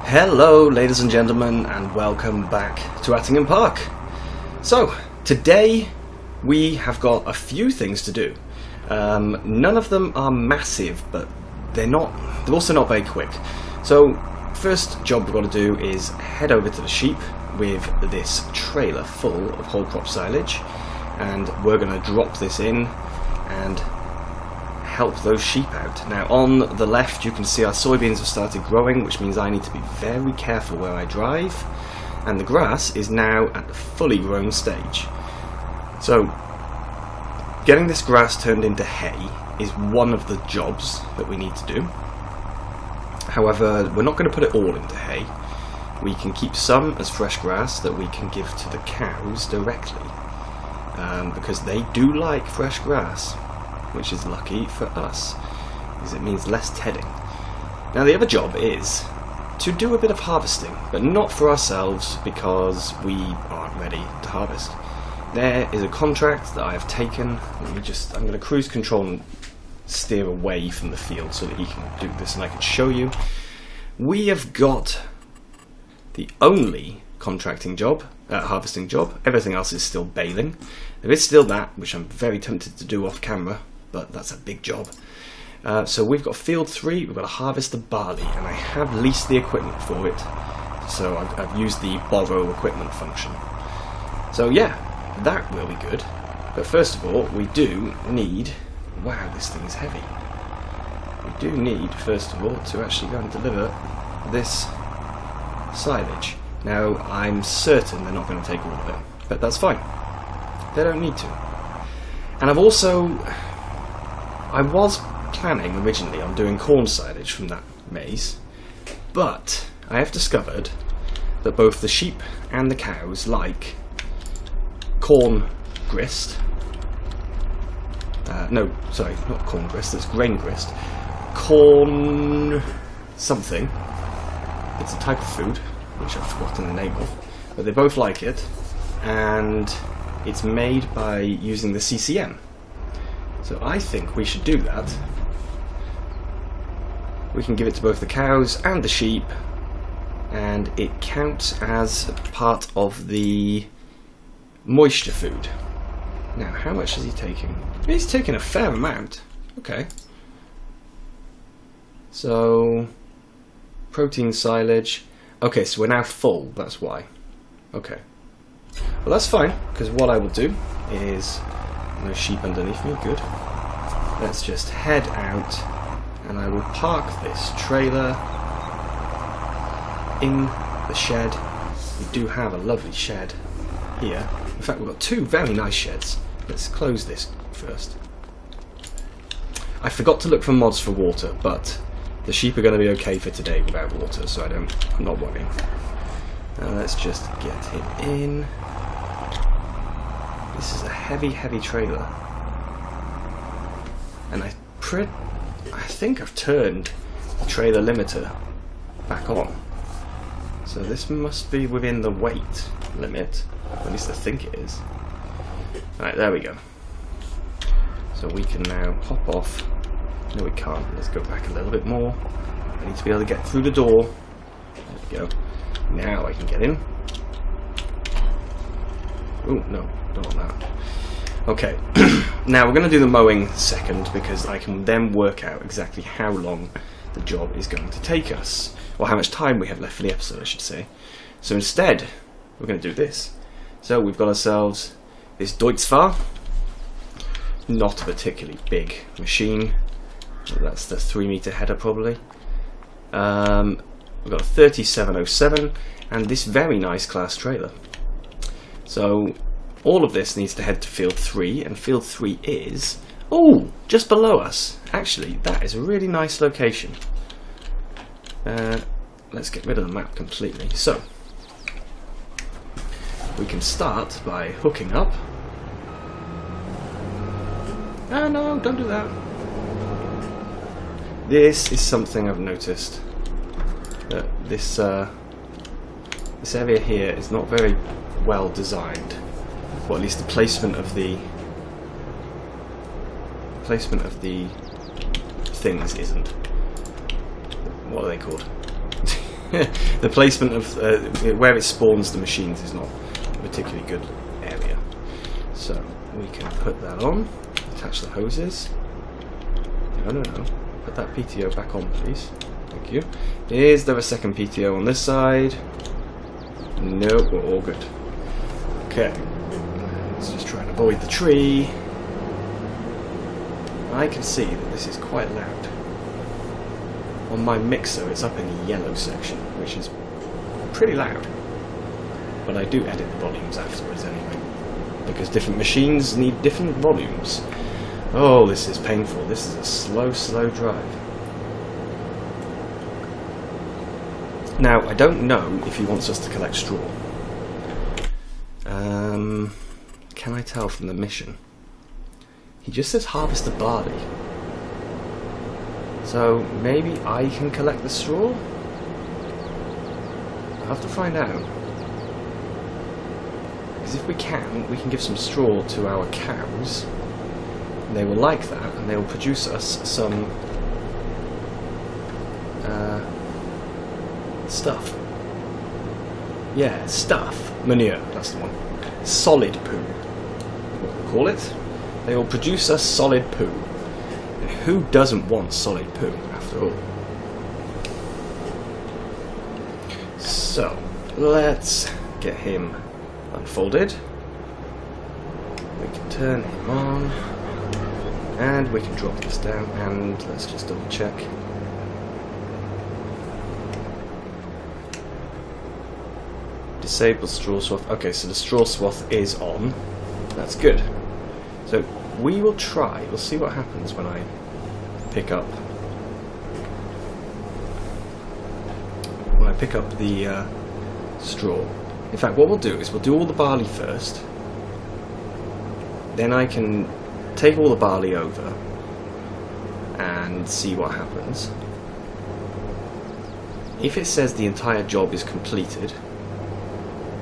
Hello ladies and gentlemen, and welcome back to Attingham Park. So, today we have got a few things to do. None of them are massive, but they're also not very quick. So, first job we've got to do is head over to the sheep with this trailer full of whole crop silage, and we're going to drop this in and help those sheep out. Now on the left you can see our soybeans have started growing, which means I need to be very careful where I drive, and the grass is now at the fully grown stage. So getting this grass turned into hay is one of the jobs that we need to do. However, we're not going to put it all into hay. We can keep some as fresh grass that we can give to the cows directly, because they do like fresh grass, which is lucky for us, because it means less tedding. Now the other job is to do a bit of harvesting, but not for ourselves because we aren't ready to harvest. There is a contract that I have taken. I'm going to cruise control and steer away from the field so that he can do this and I can show you. We have got the only contracting job, harvesting job. Everything else is still baling. There is still that, which I'm very tempted to do off camera, but that's a big job. So we've got field 3, we've got to harvest the barley, and I have leased the equipment for it, so I've used the borrow equipment function. So yeah, that will be good. But first of all, we do need, wow, this thing is heavy. We do need, first of all, to actually go and deliver this silage. Now, I'm certain they're not going to take all of it, but that's fine. They don't need to. And I was planning originally on doing corn silage from that maize, but I have discovered that both the sheep and the cows like corn grist. No, sorry, not corn grist, it's grain grist. Corn something. It's a type of food, which I've forgotten the name of, but they both like it, and it's made by using the CCM. So I think we should do that. We can give it to both the cows and the sheep, and it counts as part of the moisture food. Now, how much is he taking? He's taking a fair amount. Okay. So, protein silage. Okay, so we're now full, that's why. Okay. Well, that's fine, because what I will do is, no sheep underneath me, good. Let's just head out, and I will park this trailer in the shed. We do have a lovely shed here. In fact, we've got two very nice sheds. Let's close this first. I forgot to look for mods for water, but the sheep are going to be okay for today without water, so I'm not worrying. Now let's just get him in. This is a heavy, heavy trailer. And I think I've turned the trailer limiter back on. So this must be within the weight limit. At least I think it is. Alright, there we go. So we can now hop off. No, we can't. Let's go back a little bit more. I need to be able to get through the door. There we go. Now I can get in. Oh, no, don't want that. Okay, now we're going to do the mowing second, because I can then work out exactly how long the job is going to take us. Or how much time we have left for the episode, I should say. So instead, we're going to do this. So we've got ourselves this Deutzfahr. Not a particularly big machine. That's the 3-meter header probably. We've got a 3707 and this very nice class trailer. So all of this needs to head to field 3, and field 3 is, oh, just below us. Actually, that is a really nice location. Let's get rid of the map completely. So we can start by hooking up. Oh no, don't do that. This is something I've noticed, that this area here is not very well designed. Or at least the placement of the things isn't. What are they called? the placement of where it spawns the machines is not a particularly good area. So we can put that on, attach the hoses. No. Put that PTO back on, please. Thank you. Is there a second PTO on this side? No, we're all good. Okay. Let's just try and avoid the tree. I can see that this is quite loud. On my mixer, it's up in the yellow section, which is pretty loud. But I do edit the volumes afterwards anyway, because different machines need different volumes. Oh, this is painful. This is a slow drive. Now, I don't know if he wants us to collect straw. Can I tell from the mission? He just says harvest the barley. So maybe I can collect the straw? I'll have to find out. Because if we can give some straw to our cows. And they will like that, and they will produce us some stuff. Yeah, stuff. Manure, that's the one. Solid poo, what we call it. They will produce us solid poo. And who doesn't want solid poo, after all? So, let's get him unfolded. We can turn him on. And we can drop this down, and let's just double check. Disable straw swath. Okay, so the straw swath is on. That's good. So we will try. We'll see what happens when I pick up. The straw. In fact, what we'll do is we'll do all the barley first. Then I can take all the barley over and see what happens. If it says the entire job is completed,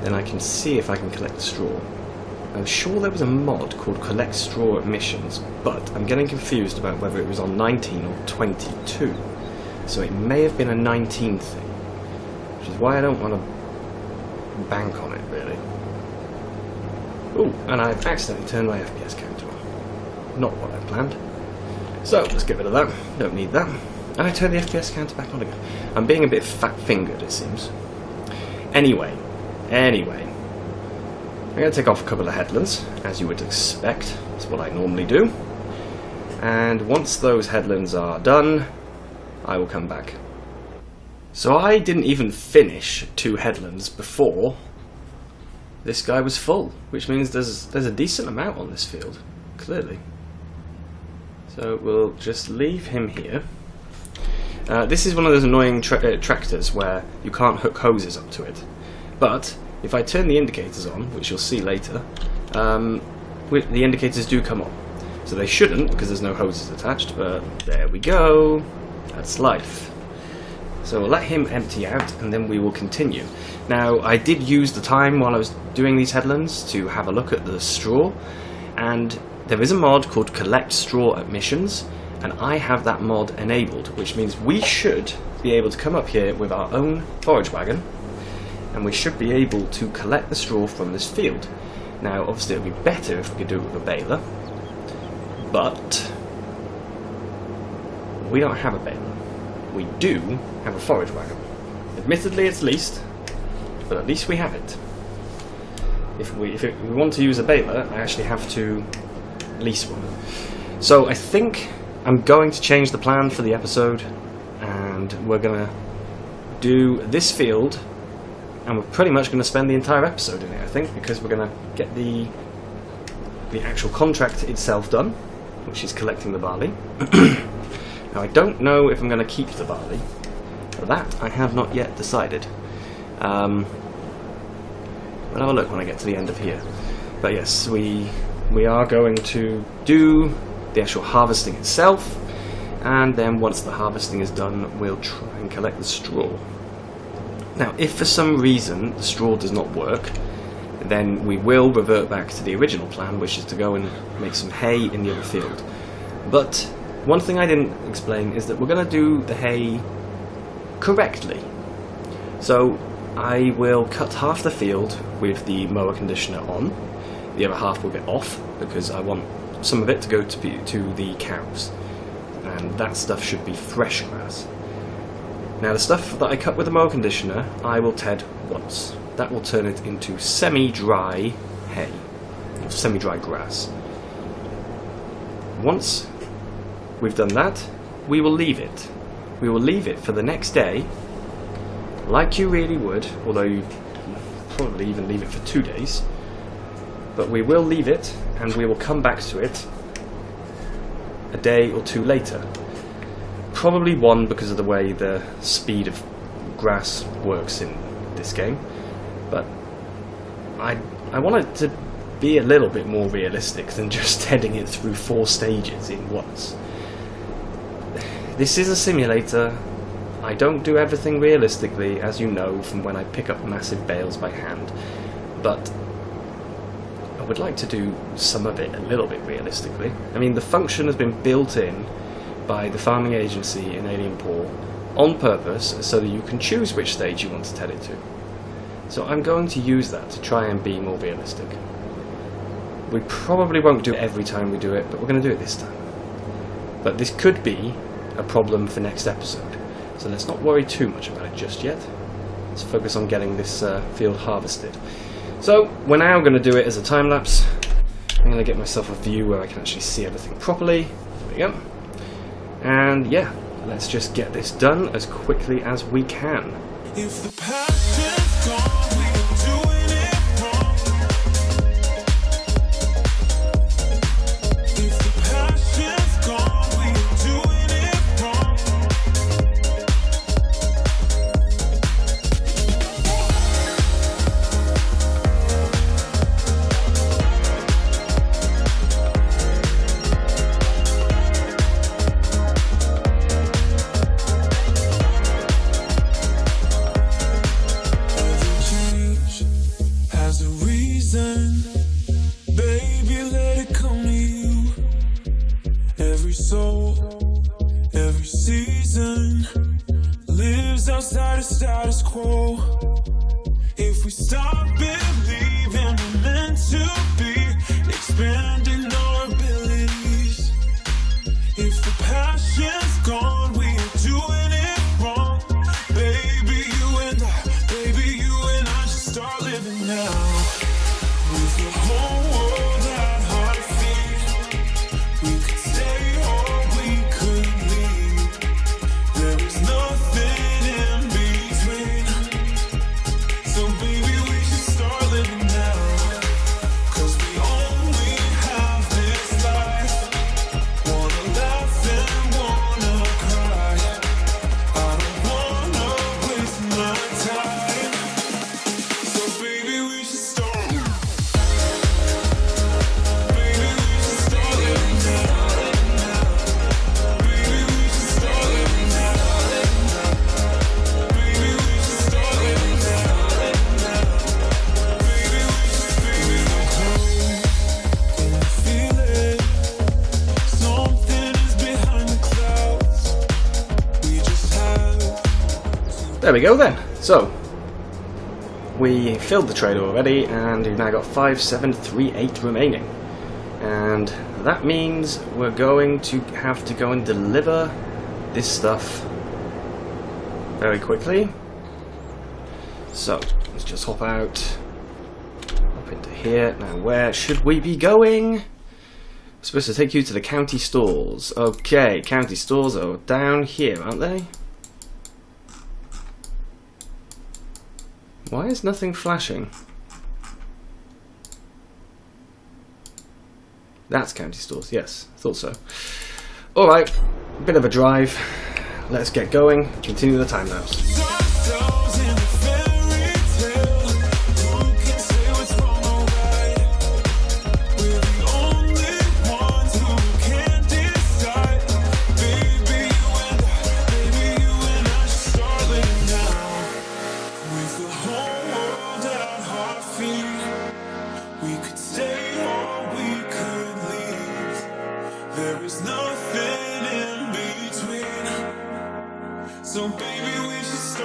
then I can see if I can collect the straw. I'm sure there was a mod called Collect Straw at Missions, but I'm getting confused about whether it was on 19 or 22. So it may have been a 19 thing, which is why I don't want to bank on it, really. Ooh, and I've accidentally turned my FPS counter on. Not what I planned. So, let's get rid of that. Don't need that. And I turn the FPS counter back on again. I'm being a bit fat-fingered, it seems. Anyway. I'm going to take off a couple of headlands, as you would expect. That's what I normally do. And once those headlands are done, I will come back. So I didn't even finish 2 headlands before this guy was full, which means there's a decent amount on this field, clearly. So we'll just leave him here. This is one of those annoying tractors where you can't hook hoses up to it. But if I turn the indicators on, which you'll see later, the indicators do come on. So they shouldn't, because there's no hoses attached, but there we go. That's life. So we'll let him empty out, and then we will continue. Now, I did use the time while I was doing these headlands to have a look at the straw, and there is a mod called Collect Straw at Missions, and I have that mod enabled, which means we should be able to come up here with our own forage wagon, and we should be able to collect the straw from this field. Now, obviously it would be better if we could do it with a baler, but we don't have a baler. We do have a forage wagon. Admittedly it's leased, but at least we have it. If we want to use a baler, I actually have to lease one. So I think I'm going to change the plan for the episode, and we're going to do this field, and we're pretty much going to spend the entire episode in it, I think, because we're going to get the actual contract itself done, which is collecting the barley. Now, I don't know if I'm going to keep the barley. For that, I have not yet decided. We'll have a look when I get to the end of here. But yes, we are going to do the actual harvesting itself, and then once the harvesting is done, we'll try and collect the straw. Now, if for some reason the straw does not work, then we will revert back to the original plan, which is to go and make some hay in the other field. But one thing I didn't explain is that we're going to do the hay correctly. So I will cut half the field with the mower conditioner on, the other half will get off because I want some of it to go to the cows, and that stuff should be fresh grass. Now the stuff that I cut with the mower conditioner I will ted once. That will turn it into semi-dry hay, or semi-dry grass. Once we've done that, we will leave it. We will leave it for the next day, like you really would, although you probably even leave it for 2 days. But we will leave it, and we will come back to it a day or two later. Probably one, because of the way the speed of grass works in this game. But I want it to be a little bit more realistic than just heading it through 4 stages in once. This is a simulator. I don't do everything realistically, as you know from when I pick up massive bales by hand, but I would like to do some of it a little bit realistically. I mean, the function has been built in by the farming agency in Alien Paw on purpose so that you can choose which stage you want to ted it to. So I'm going to use that to try and be more realistic. We probably won't do it every time we do it, but we're going to do it this time. But this could be a problem for next episode, so let's not worry too much about it just yet. Let's focus on getting this field harvested. So we're now going to do it as a time lapse. I'm going to get myself a view where I can actually see everything properly. There we go. And yeah, let's just get this done as quickly as we can. If the passion's gone, we're doing it wrong. If the passion's gone, we're doing it wrong. Baby, let it come to you. Every soul, every season lives outside of status quo. If we stop believing we're meant to be, expanding our abilities. If the passion's gone, we're doing it wrong. Baby, you and I should start living now. With the whole world at our feet, we could stay or we could leave. There is nothing in between. So baby, we should start living now. 'Cause we only have this life. Wanna laugh and wanna cry. I don't wanna waste my time. So baby, we should start. There we go then. So we filled the trailer already, and we've now got 5738 remaining, and that means we're going to have to go and deliver this stuff very quickly. So let's just hop out, up into here. Now where should we be going? I'm supposed to take you to the county stores. Okay, county stores are down here, aren't they? Why is nothing flashing? That's county stores, yes, I thought so. Alright, a bit of a drive. Let's get going, continue the time lapse. There is nothing in between. So baby, we should start.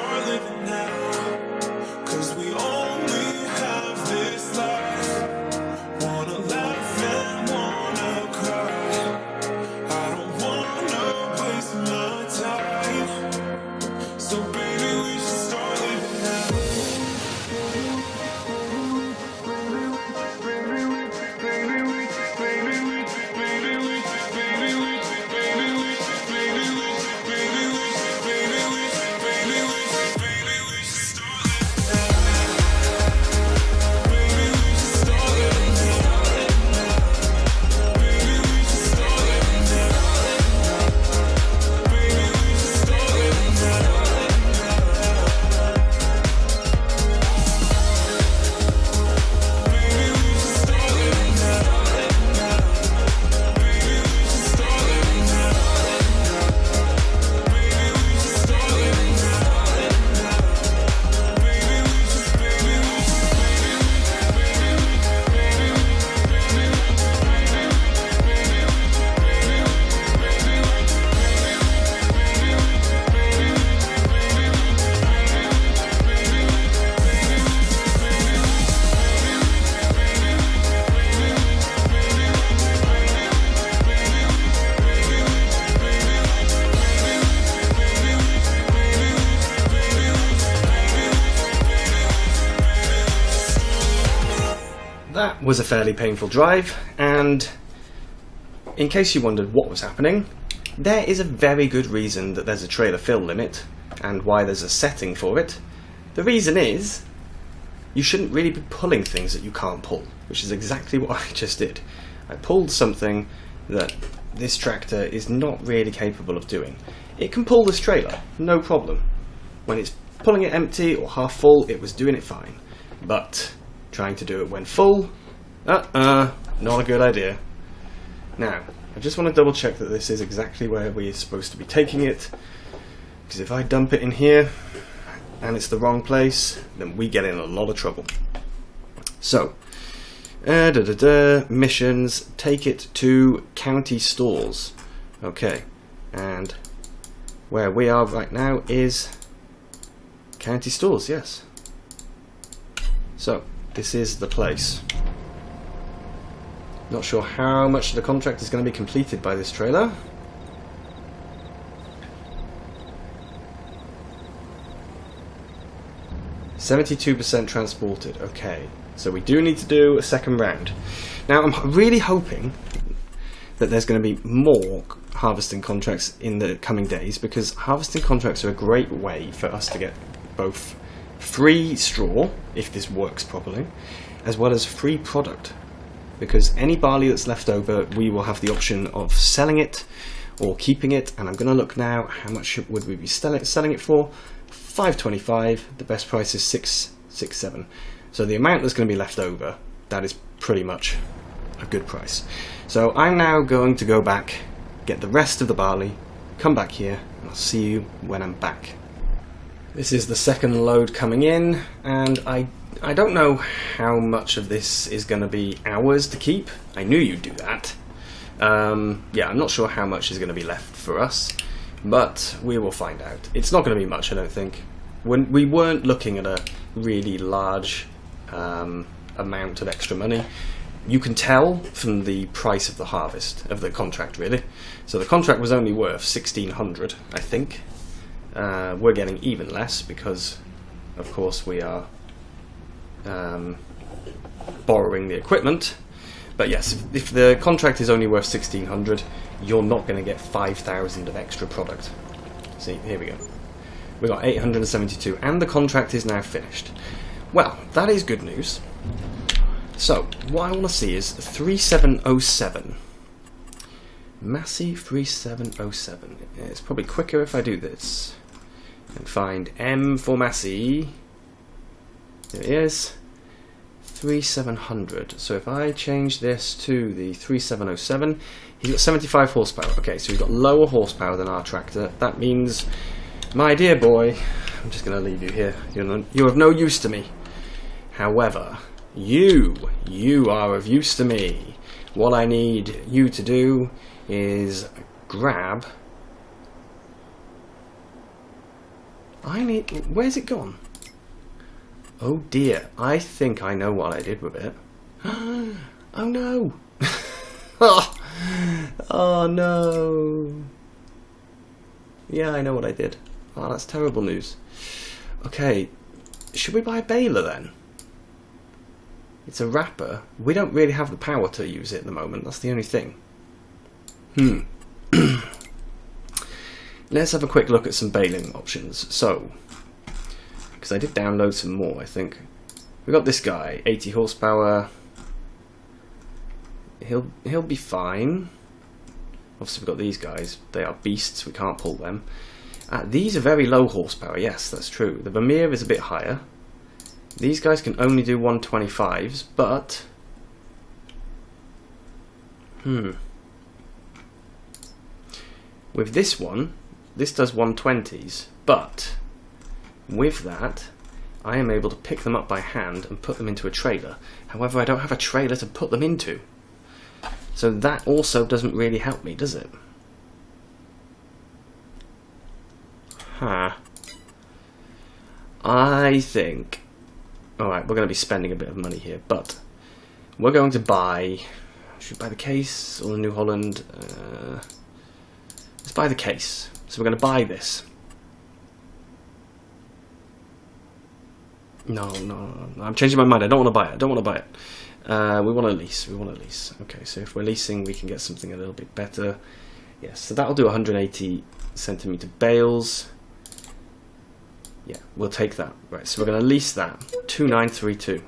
that was a fairly painful drive, and in case you wondered what was happening, there is a very good reason that there's a trailer fill limit and why there's a setting for it. The reason is you shouldn't really be pulling things that you can't pull, which is exactly what I just did. I pulled something that this tractor is not really capable of doing. It can pull this trailer, no problem. When it's pulling it empty or half full, it was doing it fine. But trying to do it when full, not a good idea. Now, I just want to double check that this is exactly where we're supposed to be taking it, because if I dump it in here and it's the wrong place, then we get in a lot of trouble. So, missions, take it to county stores. Okay, and where we are right now is county stores, yes. So, this is the place. Not sure how much of the contract is going to be completed by this trailer. %, transported. Okay, so we do need to do a second round. Now, I'm really hoping that there's going to be more harvesting contracts in the coming days, because harvesting contracts are a great way for us to get both free straw, if this works properly, as well as free product. Because any barley that's left over, we will have the option of selling it or keeping it. And I'm going to look now, how much would we be selling it for? $5.25. The best price is $6.67. So the amount that's going to be left over, that is pretty much a good price. So I'm now going to go back, get the rest of the barley, come back here, and I'll see you when I'm back. This is the second load coming in, and I don't know how much of this is going to be ours to keep. I knew you'd do that. Yeah, I'm not sure how much is going to be left for us, but we will find out. It's not going to be much, I don't think. We weren't looking at a really large amount of extra money. You can tell from the price of the harvest, of the contract, really. So the contract was only worth $1,600, I think. We're getting even less because, of course, we are borrowing the equipment. But yes, if the contract is only worth $1,600, you're not going to get 5,000 of extra product. See, here we go. We got 872, and the contract is now finished. Well, that is good news. So, what I want to see is 3707. Massey 3707. It's probably quicker if I do this. And find M for Massey. There it is. 3700. So if I change this to the 3707, he's got 75 horsepower. Okay, so we've got lower horsepower than our tractor. That means, my dear boy, I'm just going to leave you here. You're of no use to me. However, you are of use to me. What I need you to do is grab... Where's it gone? Oh dear, I think I know what I did with it. Oh no! Oh no! Yeah, I know what I did. Oh, that's terrible news. Okay, should we buy a baler then? It's a wrapper. We don't really have the power to use it at the moment, that's the only thing. Let's have a quick look at some baling options. So, because I did download some more, I think. We got this guy, 80 horsepower. He'll be fine. Obviously we've got these guys. They are beasts, we can't pull them. These are very low horsepower, yes, that's true. The Vermeer is a bit higher. These guys can only do 125s, but... With this one, this does 120s, but with that, I am able to pick them up by hand and put them into a trailer. However, I don't have a trailer to put them into. So that also doesn't really help me, does it? I think... Alright, we're going to be spending a bit of money here, but we're going to buy... Should we buy the case or the New Holland? Let's buy the case. So we're going to buy this. No, I'm changing my mind. I don't want to buy it. We want to lease. Okay, so if we're leasing, we can get something a little bit better. Yes, so that'll do 180 centimeter bales. Yeah, we'll take that. Right, so we're going to lease that. 2932.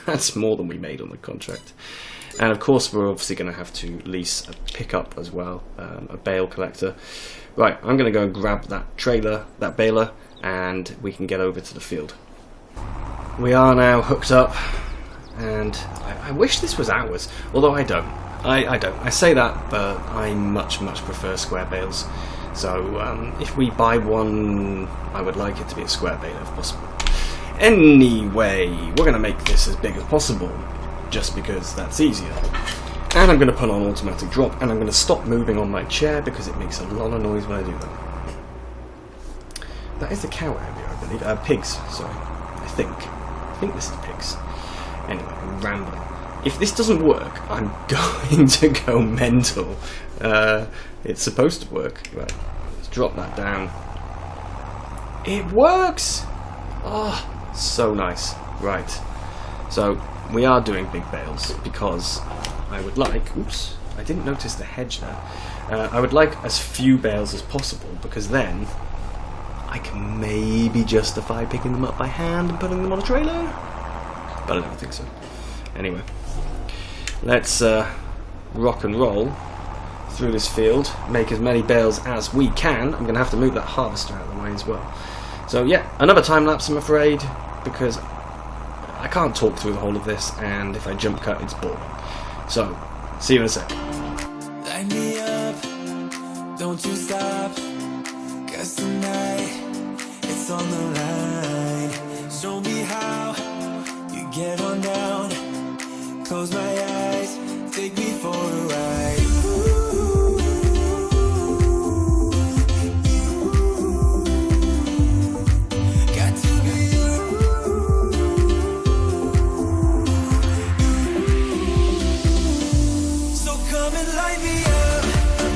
That's more than we made on the contract. And of course, we're obviously going to have to lease a pickup as well, a bale collector. Right, I'm going to go and grab that trailer, that baler, and we can get over to the field. We are now hooked up, and I wish this was ours, although I don't. I don't. I say that, but I much prefer square bales. So if we buy one, I would like it to be a square baler if possible. Anyway, we're going to make this as big as possible, just because that's easier. And I'm going to put on automatic drop, and I'm going to stop moving on my chair because it makes a lot of noise when I do that. That is the cow area, I believe. Pigs, sorry. I think this is pigs. Anyway, I'm rambling. If this doesn't work, I'm going to go mental. It's supposed to work. Right, let's drop that down. It works! Oh, so nice. Right, so we are doing big bales because I would like... Oops, I didn't notice the hedge there. I would like as few bales as possible because then I can maybe justify picking them up by hand and putting them on a trailer. But I don't think so. Anyway, let's rock and roll through this field, make as many bales as we can. I'm going to have to move that harvester out of the way as well. So yeah, another time lapse I'm afraid, because I can't talk through the whole of this, and if I jump cut it's boring. So, see you in a sec. Light me up, don't you stop, 'cause tonight it's on the line. Show me how you get on down, close my eyes, take me for a ride. Got to be you. So come and light me up.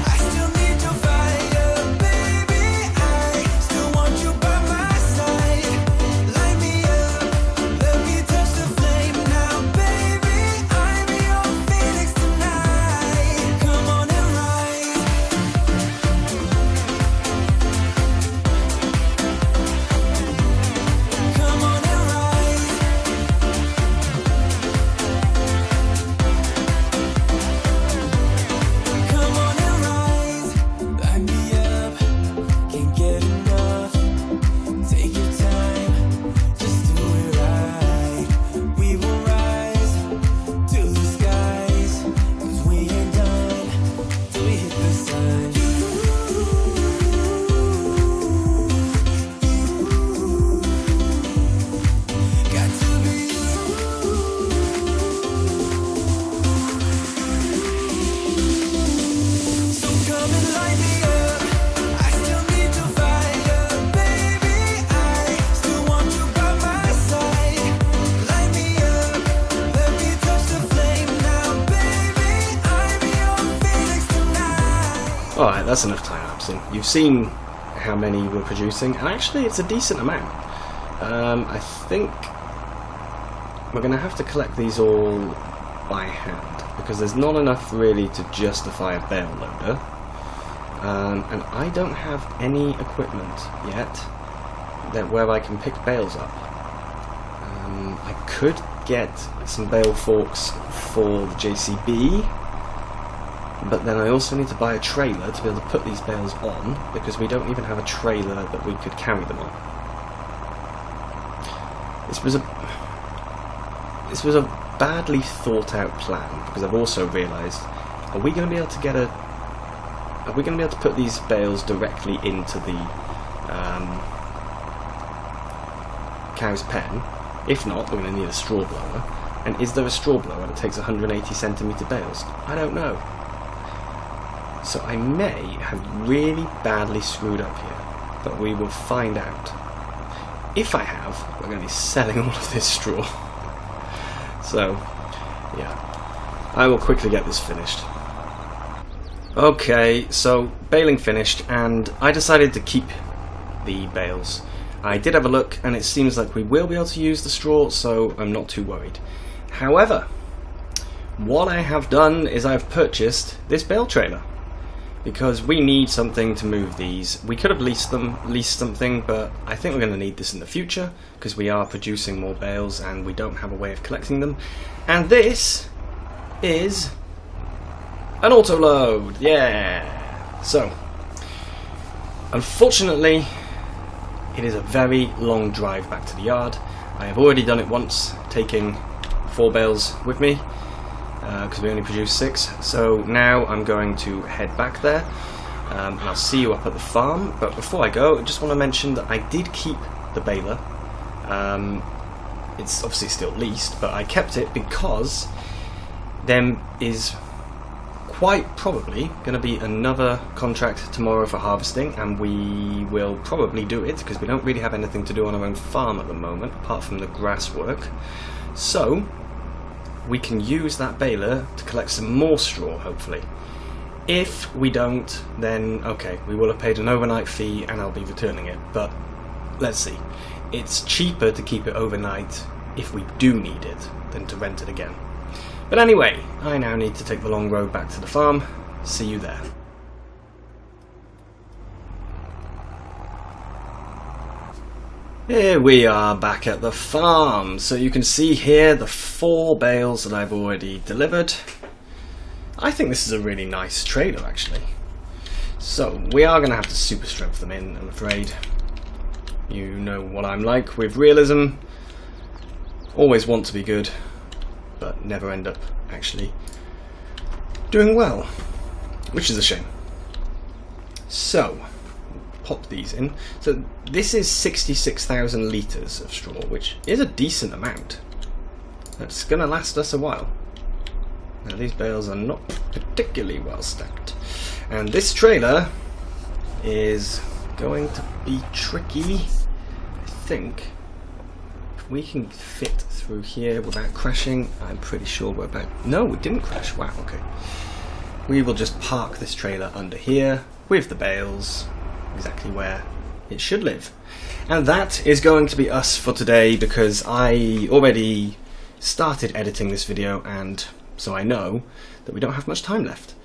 I still need your fire, baby. I still want you by my side. Light me up, let me touch the flame now, baby. I'm your phoenix tonight. Come on and rise. Come on and rise. Come on and rise. Light me up, can't get enough. Take your time, just do it right. We will rise to the skies, 'cause we ain't done till we hit the sun. Got to be you. So come and light me up. I still need your fire, baby. I still want you by my side. Light me up, let me touch the flame now, baby. I'm your phoenix tonight. Alright, that's enough time lapsing. You've seen how many we're producing, and actually it's a decent amount. I think we're going to have to collect these all by hand, because there's not enough really to justify a bale loader. And I don't have any equipment yet where I can pick bales up. I could get some bale forks for the JCB, but then I also need to buy a trailer to be able to put these bales on, because we don't even have a trailer that we could carry them on. This was a badly thought out plan, because I've also realised, are we going to be able to put these bales directly into the cow's pen? If not, we're going to need a straw blower. And is there a straw blower that takes 180 centimetre bales? I don't know. So I may have really badly screwed up here, but we will find out. If I have, we're going to be selling all of this straw. So, yeah, I will quickly get this finished. Okay, so baling finished, and I decided to keep the bales. I did have a look, and it seems like we will be able to use the straw, so I'm not too worried. However, what I have done is I've purchased this bale trailer because we need something to move these. We could have leased something, but I think we're going to need this in the future because we are producing more bales and we don't have a way of collecting them. And this is an auto load, yeah. So, unfortunately, it is a very long drive back to the yard. I have already done it once, taking 4 bales with me, because we only produced 6. So now I'm going to head back there, and I'll see you up at the farm. But before I go, I just want to mention that I did keep the baler. It's obviously still leased, but I kept it because there is quite probably going to be another contract tomorrow for harvesting, and we will probably do it because we don't really have anything to do on our own farm at the moment apart from the grass work. So we can use that baler to collect some more straw, hopefully. If we don't, then okay, we will have paid an overnight fee and I'll be returning it, but let's see. It's cheaper to keep it overnight if we do need it than to rent it again. But anyway, I now need to take the long road back to the farm. See you there. Here we are back at the farm. So you can see here the 4 bales that I've already delivered. I think this is a really nice trailer actually. So we are going to have to super strength them in, I'm afraid. You know what I'm like with realism. Always want to be good, but never end up actually doing well, which is a shame. So, pop these in. So this is 66,000 litres of straw, which is a decent amount. That's going to last us a while. Now these bales are not particularly well stacked. And this trailer is going to be tricky, I think. If we can fit through here without crashing, I'm pretty sure we're about... No, we didn't crash. Wow, okay. We will just park this trailer under here with the bales exactly where it should live. And that is going to be us for today because I already started editing this video, and so I know that we don't have much time left.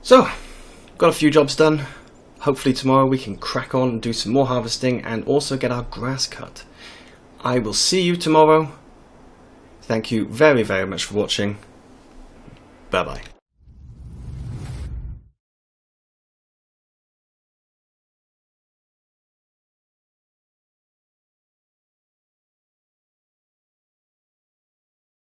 So, got a few jobs done. Hopefully tomorrow we can crack on and do some more harvesting and also get our grass cut. I will see you tomorrow. Thank you very, very much for watching. Bye bye.